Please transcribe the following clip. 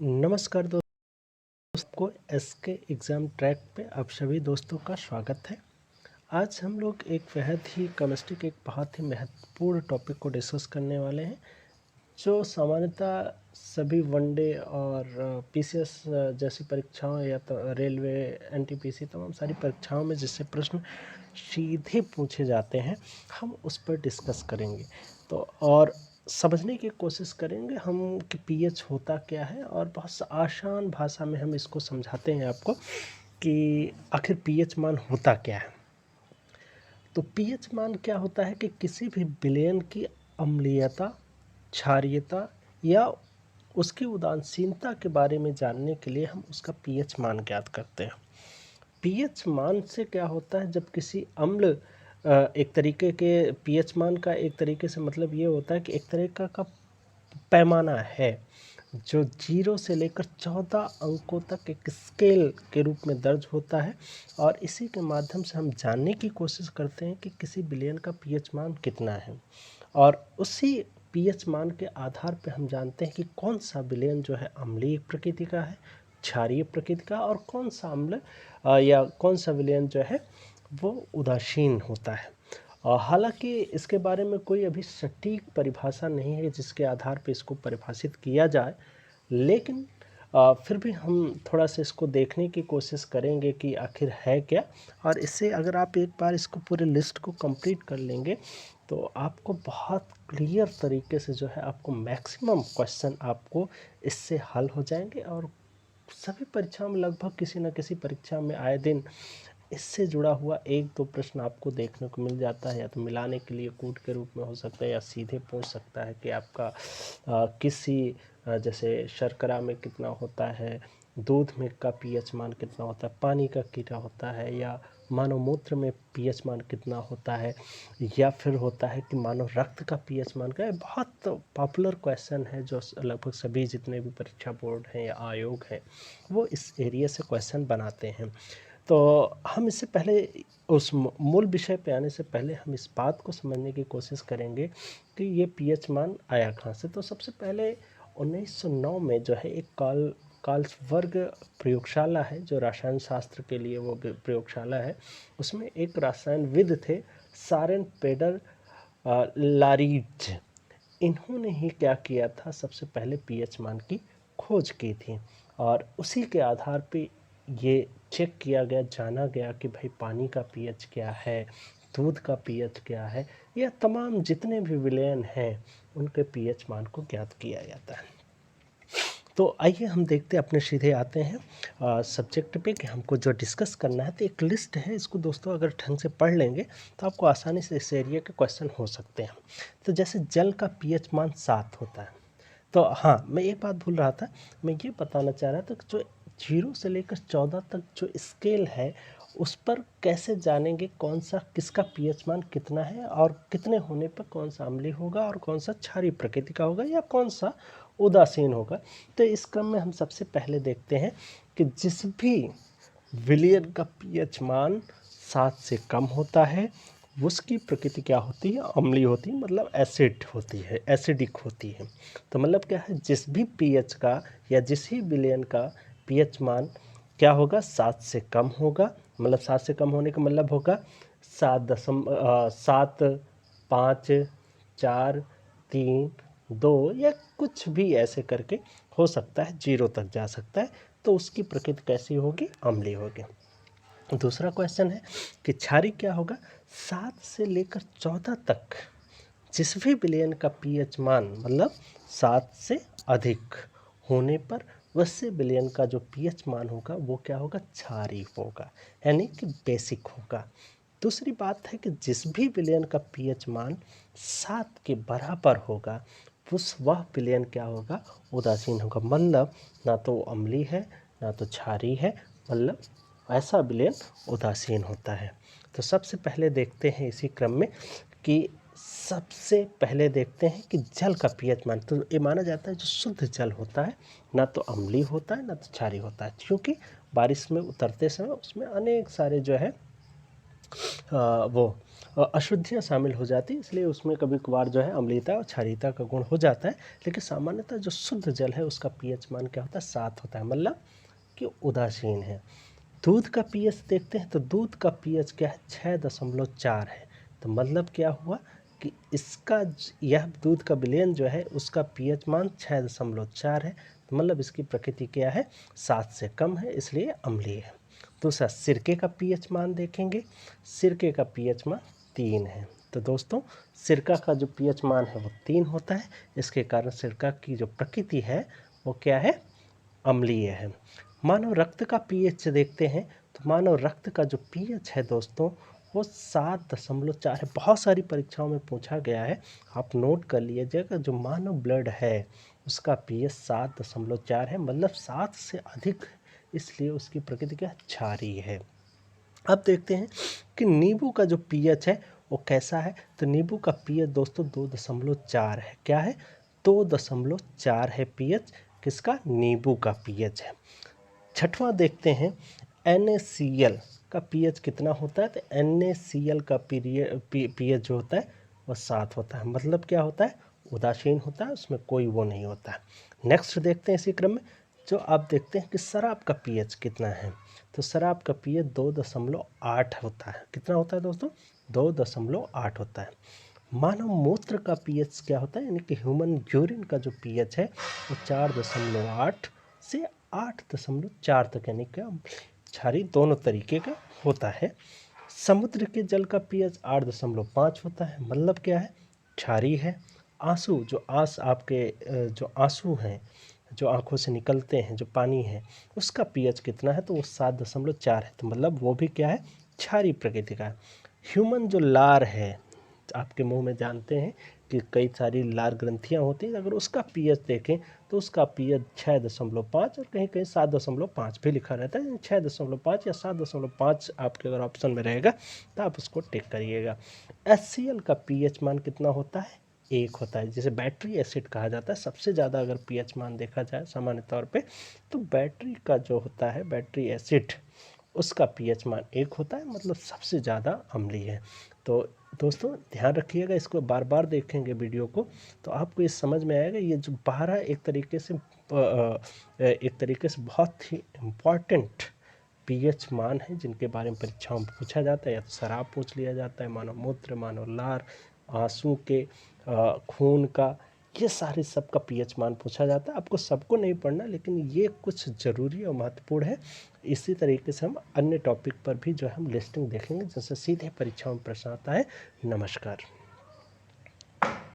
नमस्कार दोस्तों, SK exam track पे आप सभी दोस्तों का स्वागत है। आज हम लोग एक बेहद ही केमिस्ट्री के एक बहुत ही महत्वपूर्ण टॉपिक को डिस्कस करने वाले हैं, जो सामान्यतः सभी वनडे और पीसीएस जैसी परीक्षाओं या तो रेलवे एनटीपीसी तमाम सारी परीक्षाओं में जिससे प्रश्न सीधे पूछे जाते हैं, हम उस पर डिस्कस करेंगे। तो और समझने की कोशिश करेंगे हम कि पीएच होता क्या है, और बहुत आसान भाषा में हम इसको समझाते हैं आपको कि आखिर पीएच मान होता क्या है। तो पीएच मान क्या होता है कि किसी भी विलयन की अम्लीयता, क्षारीयता या उसकी उदासीनता के बारे में जानने के लिए हम उसका पीएच मान ज्ञात करते हैं। पीएच मान से क्या होता है, जब किसी अम्ल एक तरीके के पीएच मान का एक तरीके से मतलब ये होता है कि एक तरीका का पैमाना है जो 0 से लेकर 14 अंकों तक एक स्केल के रूप में दर्ज होता है, और इसी के माध्यम से हम जानने की कोशिश करते हैं कि किसी विलयन का पीएच मान कितना है, और उसी पीएच मान के आधार पर हम जानते हैं कि कौन सा विलयन जो है अम्लीय प्रकृति का है, क्षारीय प्रकृति का, और कौन सा अम्ल या कौन सा विलयन जो है वो उदासीन होता है। हालांकि इसके बारे में कोई अभी सटीक परिभाषा नहीं है जिसके आधार पर इसको परिभाषित किया जाए, लेकिन फिर भी हम थोड़ा सा इसको देखने की कोशिश करेंगे कि आखिर है क्या। और इससे अगर आप एक बार इसको पूरे लिस्ट को कंप्लीट कर लेंगे तो आपको बहुत क्लियर तरीके से जो है आपको मैक्सिमम क्वेश्चन आपको इससे हल हो जाएंगे, और सभी परीक्षाओं में लगभग किसी न किसी परीक्षा में आए दिन इससे जुड़ा हुआ एक दो प्रश्न आपको देखने को मिल जाता है। या तो मिलाने के लिए कूट के रूप में हो सकता है, या सीधे पूछ सकता है कि आपका किसी जैसे शर्करा में कितना होता है, दूध में का पीएच मान कितना होता है, पानी का कितना होता है, या मानव मूत्र में पीएच मान कितना होता है, या फिर होता है कि मानव रक्त का पीएच मान का। बहुत पॉपुलर क्वेश्चन है जो लगभग सभी जितने भी परीक्षा बोर्ड हैं या आयोग हैं वो इस एरिया से क्वेश्चन बनाते हैं। तो हम इससे पहले उस मूल विषय पे आने से पहले हम इस बात को समझने की कोशिश करेंगे कि ये पीएच मान आया कहाँ से। तो सबसे पहले 1909 में जो है एक कार्लसवर्ग प्रयोगशाला है, जो रसायन शास्त्र के लिए वो प्रयोगशाला है, उसमें एक रसायनविद थे सारेन पेडर लारीज। इन्होंने ही क्या किया था, सबसे पहले पीएच मान की खोज की थी, और उसी के आधार पे ये चेक किया गया, जाना गया कि भाई पानी का पीएच क्या है, दूध का पीएच क्या है, या तमाम जितने भी विलयन हैं उनके पीएच मान को ज्ञात किया जाता है। तो आइए हम देखते हैं, अपने सीधे आते हैं सब्जेक्ट पे कि हमको जो डिस्कस करना है। तो एक लिस्ट है, इसको दोस्तों अगर ढंग से पढ़ लेंगे तो आपको आसानी से इस एरिया के क्वेश्चन हो सकते हैं। तो जैसे जल का पीएच मान 7 होता है। तो हाँ, मैं एक बात भूल रहा था, मैं ये बताना चाह रहा था कि जो 0 से लेकर 14 तक जो स्केल है उस पर कैसे जानेंगे कौन सा किसका पीएच मान कितना है, और कितने होने पर कौन सा अम्लीय होगा और कौन सा क्षारीय प्रकृति का होगा या कौन सा उदासीन होगा। तो इस क्रम में हम सबसे पहले देखते हैं कि जिस भी विलयन का पीएच मान 7 से कम होता है उसकी प्रकृति क्या होती है, अम्लीय होती है, मतलब एसिड होती है, एसिडिक होती है। तो मतलब क्या है, जिस भी पीएच का या जिस ही विलयन का पीएच मान क्या होगा, 7 से कम होगा। मतलब 7 से कम होने का मतलब होगा 7, 5, 4, 3, 2 या कुछ भी ऐसे करके हो सकता है, 0 तक जा सकता है। तो उसकी प्रकृति कैसी होगी, अम्लीय होगी। दूसरा क्वेश्चन है कि क्षारीय क्या होगा, 7 से लेकर 14 तक जिस भी विलयन का पीएच मान मतलब 7 से अधिक होने पर वैसे विलयन का जो पीएच मान होगा वो क्या होगा, क्षारीय होगा, यानी कि बेसिक होगा। दूसरी बात है कि जिस भी विलयन का पीएच मान 7 के बराबर होगा वह विलयन क्या होगा, उदासीन होगा। मतलब ना तो अम्लीय है ना तो क्षारीय है, मतलब ऐसा विलयन उदासीन होता है। तो सबसे पहले देखते हैं इसी क्रम में कि सबसे पहले देखते हैं कि जल का पीएच मान। तो ये माना जाता है जो शुद्ध जल होता है ना तो अम्लीय होता है ना तो क्षारीय होता है, क्योंकि बारिश में उतरते समय उसमें अनेक सारे जो है अशुद्धियाँ शामिल हो जाती, इसलिए उसमें कभी कभार जो है अम्लीयता और क्षारीयता का गुण हो जाता है। लेकिन सामान्यतः जो शुद्ध जल है उसका पीएच मान क्या होता है, 7 होता है, मतलब कि उदासीन है। दूध का पीएच देखते हैं तो दूध का पीएच क्या है, 6.4 है। तो मतलब क्या हुआ कि यह दूध का विलयन जो है उसका पीएच मान 6.4 है। तो मतलब इसकी प्रकृति क्या है, 7 से कम है, इसलिए अम्लीय है। दूसरा सिरके का पीएच मान देखेंगे, सिरके का पीएच मान 3 है। तो दोस्तों सिरका का जो पीएच मान है वो 3 होता है, इसके कारण सिरका की जो प्रकृति है वो क्या है, अम्लीय है। मानव रक्त का पीएच देखते हैं तो मानव रक्त का जो पीएच है दोस्तों वो 7.4 है। बहुत सारी परीक्षाओं में पूछा गया है, आप नोट कर लीजिएगा। जो मानव ब्लड है उसका पीएच 7.4 है, मतलब 7 से अधिक, इसलिए उसकी प्रकृति क्या क्षारीय है। अब देखते हैं कि नींबू का जो पीएच है वो कैसा है। तो नींबू का पीएच दोस्तों 2.4 है। क्या है, 2.4 है पीएच किसका, नींबू का पीएच है। छठवां देखते हैं NaCl का पीएच कितना होता है। तो NaCl का पीएच जो होता है वो 7 होता है, मतलब क्या होता है, उदासीन होता है, उसमें कोई वो नहीं होता है। नेक्स्ट देखते हैं इसी क्रम में, जो आप देखते हैं कि शराब का पीएच कितना है। तो शराब का पीएच 2.8 होता है। कितना होता है दोस्तों, 2.8 होता है। मानव मूत्र का पीएच क्या होता है, यानी कि ह्यूमन यूरिन का जो पीएच है वो 4.8 से 8.4 तक, यानी कि क्षारीय दोनों तरीके का होता है। समुद्र के जल का पीएच 8.5 होता है, मतलब क्या है, क्षारीय है। आंसू जो आंसू हैं, जो आंखों से निकलते हैं, जो पानी है, उसका पीएच कितना है, तो वो 7.4 है। तो मतलब वो भी क्या है, क्षारीय प्रकृति का है। ह्यूमन जो लार है, आपके मुंह में जानते हैं कि कई सारी लार ग्रंथियां होती हैं, अगर उसका पीएच देखें तो उसका पीएच 6.5 और कहीं कहीं 7.5 भी लिखा रहता है। 6.5 या 7.5 आपके अगर ऑप्शन में रहेगा तो आप उसको टिक करिएगा। HCl का पीएच मान कितना होता है, 1 होता है, जिसे बैटरी एसिड कहा जाता है। सबसे ज़्यादा अगर पीएच मान देखा जाए सामान्य तौर पे तो बैटरी का जो होता है, बैटरी एसिड, उसका पीएच मान 1 होता है, मतलब सबसे ज़्यादा अम्लीय है। तो दोस्तों ध्यान रखिएगा, इसको बार बार देखेंगे वीडियो को तो आपको ये समझ में आएगा। ये जो 12 एक तरीके से बहुत ही इम्पॉर्टेंट पीएच मान है, जिनके बारे में परीक्षाओं में पूछा जाता है। या तो शराब पूछ लिया जाता है, मानव मूत्र, मानव लार, आंसू के, खून का, ये सारे सबका पीएच मान पूछा जाता है। आपको सबको नहीं पढ़ना, लेकिन ये कुछ ज़रूरी और महत्वपूर्ण है। इसी तरीके से हम अन्य टॉपिक पर भी जो है हम लिस्टिंग देखेंगे, जिससे सीधे परीक्षाओं में प्रश्न आता है। नमस्कार।